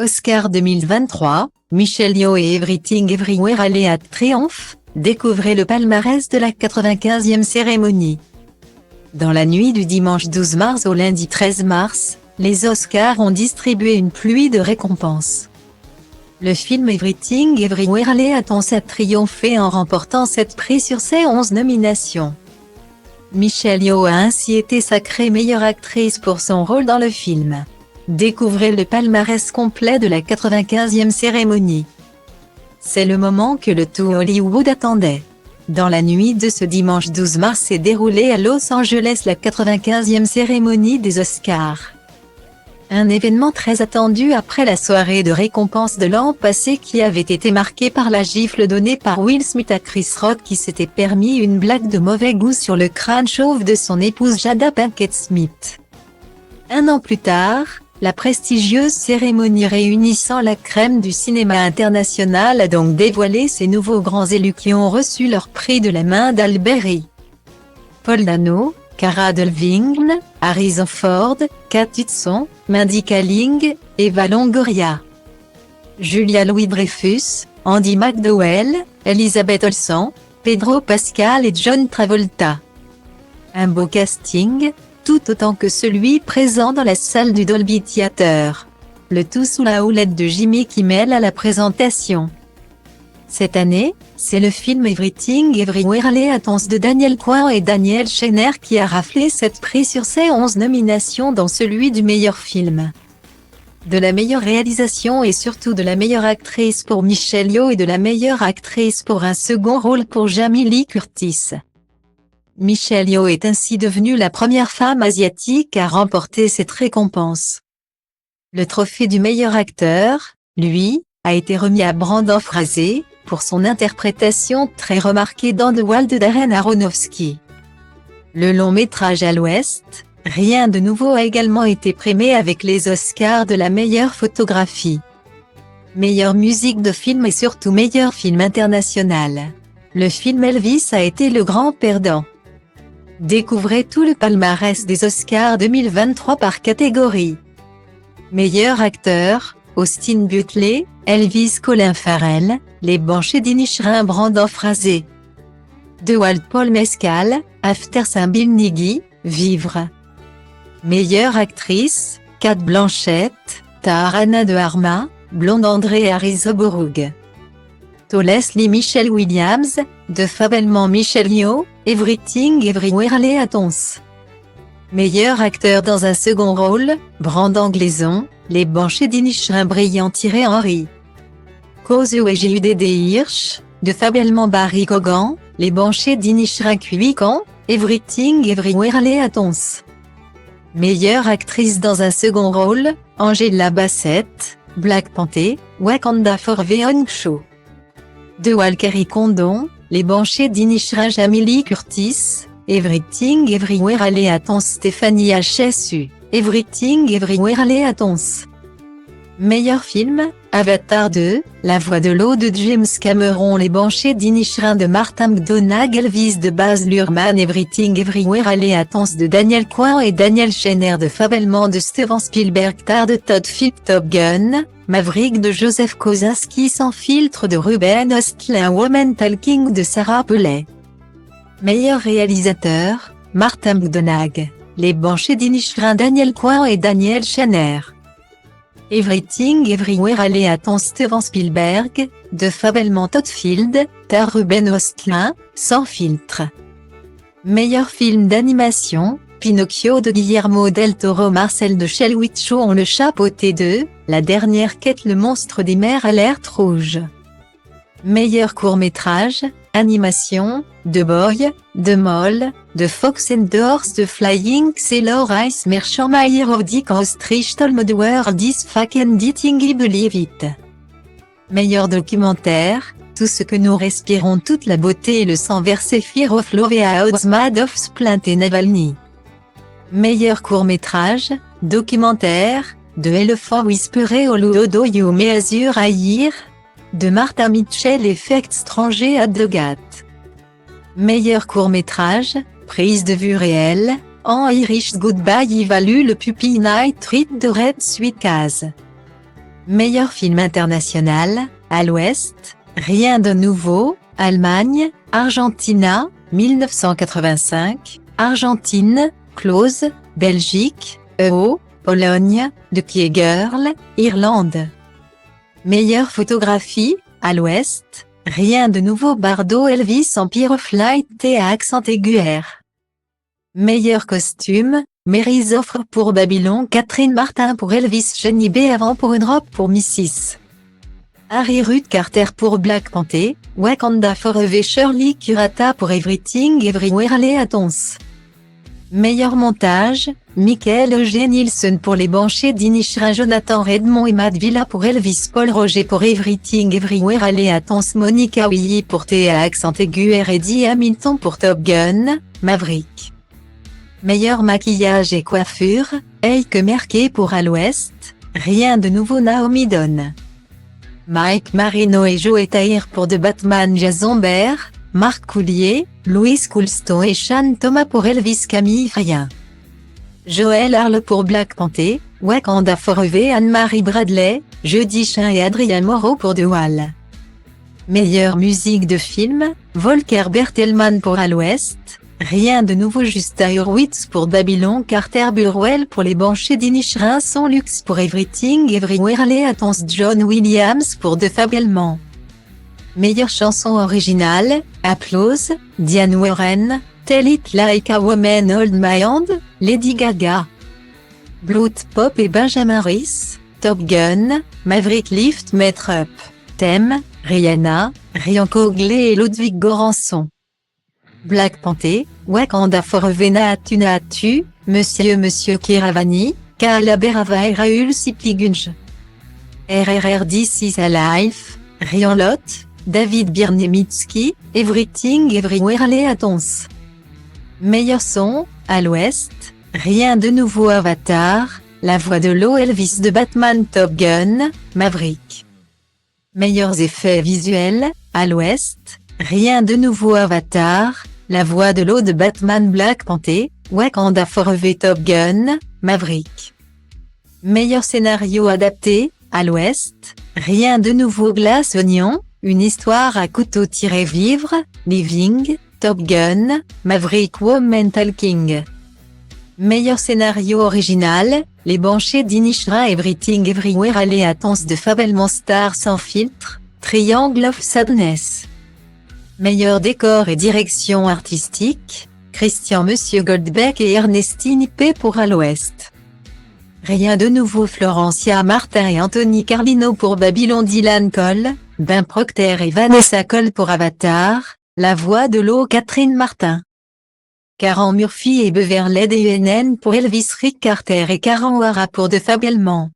Oscar 2023, Michelle Yeoh et Everything Everywhere All at Triumph, découvrez le palmarès de la 95e cérémonie. Dans la nuit du dimanche 12 mars au lundi 13 mars, les Oscars ont distribué une pluie de récompenses. Le film Everything Everywhere All at Once a triomphé en remportant 7 prix sur ses 11 nominations. Michelle Yeoh a ainsi été sacrée meilleure actrice pour son rôle dans le film. Découvrez le palmarès complet de la 95e cérémonie. C'est le moment que le tout Hollywood attendait. Dans la nuit de ce dimanche 12 mars s'est déroulée à Los Angeles la 95e cérémonie des Oscars. Un événement très attendu après la soirée de récompense de l'an passé qui avait été marquée par la gifle donnée par Will Smith à Chris Rock qui s'était permis une blague de mauvais goût sur le crâne chauve de son épouse Jada Pinkett Smith. Un an plus tard, la prestigieuse cérémonie réunissant la crème du cinéma international a donc dévoilé ces nouveaux grands élus qui ont reçu leur prix de la main d'Halle Berry. Paul Dano, Cara Delevingne, Harrison Ford, Kate Hudson, Mindy Kaling, Eva Longoria. Julia Louis-Dreyfus, Andy McDowell, Elizabeth Olsen, Pedro Pascal et John Travolta. Un beau casting, tout autant que celui présent dans la salle du Dolby Theatre. Le tout sous la houlette de Jimmy Kimmel à la présentation. Cette année, c'est le film Everything Everywhere All at Once de Daniel Kwan et Daniel Schneider qui a raflé 7 prix sur ses 11 nominations dont celui du meilleur film, de la meilleure réalisation et surtout de la meilleure actrice pour Michelle Yeoh et de la meilleure actrice pour un second rôle pour Jamie Lee Curtis. Michelle Yeoh est ainsi devenue la première femme asiatique à remporter cette récompense. Le trophée du meilleur acteur, lui, a été remis à Brendan Fraser, pour son interprétation très remarquée dans The Wall de Darren Aronofsky. Le long métrage à l'Ouest, Rien de nouveau a également été primé avec les Oscars de la meilleure photographie, meilleure musique de film et surtout meilleur film international. Le film Elvis a été le grand perdant. Découvrez tout le palmarès des Oscars 2023 par catégorie. Meilleur acteur, Austin Butler, Elvis Colin Farrell, Les Banshees d'Inisherin Brendan Fraser. The Wall Paul Mescal, After Bill Nighy, Vivre. Meilleure actrice, Cate Blanchett, Taarana de Armas, Blonde André Arizoborg. To Leslie Michelle Williams, de Fabellement Michelle Yeoh, Everything Everywhere All at Once. Meilleur acteur dans un second rôle, Brendan Gleeson, Les Banshees d'Inisherin Brillant-Henry. Kozu et J.U.D.D. Hirsch, de Fabellement Barry Cogan, Les Banshees d'Inisherin Cuican, Everything Everywhere All at Once. Meilleure actrice dans un second rôle, Angela Bassett, Black Panther, Wakanda Forever Show. De Wall Kerry Condon, Les Banshees d'Inisherin Jamie Lee Curtis, Everything Everywhere All at Once Stéphanie HSU, Everything Everywhere All at Once. Meilleur film, Avatar 2, La Voix de l'eau de James Cameron Les Banshees d'Inisherin de Martin McDonagh Elvis de Baz Luhrmann Everything Everywhere All at Once de Daniel Kwan et Daniel Schneider de Fabellement de Steven Spielberg Tar de Todd Phillips Top Gun, Maverick de Joseph Kosinski Sans filtre de Ruben Östlund Woman Talking de Sarah Pellet. Meilleur réalisateur, Martin McDonagh, Les Banshees d'Inisherin Daniel Kwan et Daniel Schneider. Everything Everywhere All at Once Steven Spielberg, de Fabellement Todd Field, Tar Ruben Östlund, Sans filtre. Meilleur film d'animation, Pinocchio de Guillermo del Toro Marcel de Chelwick-Shaw ont le chapeauté de La dernière quête Le monstre des mers Alerte rouge. Meilleur court-métrage, animation, The Boy, The Mole, The Fox and the Horse The Flying Sailor Ice Merchant My Hero Dick Ostrich Told Me the World is Fake and Eating I Believe It. Meilleur documentaire, Tout ce que nous respirons toute la beauté et le sang versé Fear of Love et Mad of Splint et Navalny. Meilleur court-métrage, documentaire, The Elephant Whisperer Oluodo Yume Azur Aïr, de Martha Mitchell Effect Stranger at the Gate. Meilleur court-métrage, prise de vue réelle, En Irish Goodbye évalue le Puppy Night Treat de Red Sweet Case. Meilleur film international, à l'Ouest, Rien de nouveau, Allemagne, Argentina, 1985, Argentine, Close, Belgique, EO, Pologne, Lucky Girl, Irlande. Meilleure photographie, à l'Ouest, Rien de nouveau Bardot Elvis Empire of Light et à accent aigu R. Meilleur costume, Mary offre pour Babylon Catherine Martin pour Elvis Jenny B avant pour une robe pour Mrs. Harry Ruth Carter pour Black Panther, Wakanda Forever Shirley Kurata pour Everything Everywhere All at Once. Meilleur montage, Michael Eugene Nielsen pour Les Banchers d'Inisherin Jonathan Redmond et Matt Villa pour Elvis Paul Roger pour Everything Everywhere All at Once Monica Willy pour T à accent aigu R Eddie Hamilton pour Top Gun, Maverick. Meilleur maquillage et coiffure, Heike Merke pour À l'Ouest, Rien de nouveau Naomi Donne. Mike Marino et Joe Tahir pour The Batman Jason Behr, Marc Coulier, Louis Coulston et Sean Thomas pour Elvis Camille Rien. Joël Arle pour Black Panther, Wakanda Forever Anne-Marie Bradley, Jody Chin et Adrien Moreau pour The Wall. Meilleure musique de film, Volker Bertelmann pour À l'Ouest, Rien de nouveau Justin Hurwitz pour Babylon Carter Burwell pour Les Banchers d'Inisherin Son Luxe pour Everything Everywhere All at Once John Williams pour The Fabelman. Meilleure chanson originale, Applause, Diane Warren, Tell It Like a Woman Hold My Hand, Lady Gaga. Blood Pop et Benjamin Rhys, Top Gun, Maverick Lift Mettre Up, Thème, Rihanna, Ryan Coogler et Ludwig Göransson. Black Panther, Wakanda Forever Naatu, Monsieur Keravani, Kaala Berava et Raoul Sipligunj. RRR This is a Life, Ryan Lochte, David Bierniewicz, Everything Everywhere All at Once. Meilleur son, à l'Ouest, Rien de nouveau Avatar, La voix de l'eau Elvis de Batman Top Gun, Maverick. Meilleurs effets visuels, à l'Ouest, Rien de nouveau Avatar, La voix de l'eau de Batman Black Panther, Wakanda Forever Top Gun, Maverick. Meilleur scénario adapté, à l'Ouest, Rien de nouveau Glass Onion, Une histoire à couteau-vivre, Living, Top Gun, Maverick Woman Talking. Meilleur scénario original, Les Banchers d'Inisherin Everything Everywhere All at Once de Fabelman Star sans filtre, Triangle of Sadness. Meilleur décor et direction artistique, Christian Monsieur Goldbeck et Ernestine P pour À l'Ouest. Rien de nouveau Florencia Martin et Anthony Carlino pour Babylon Dylan Cole, Ben Procter et Vanessa Cole pour Avatar, La voix de l'eau Catherine Martin. Karen Murphy et Beverley DUNN pour Elvis Rick Carter et Karen O'Hara pour The Fabelman.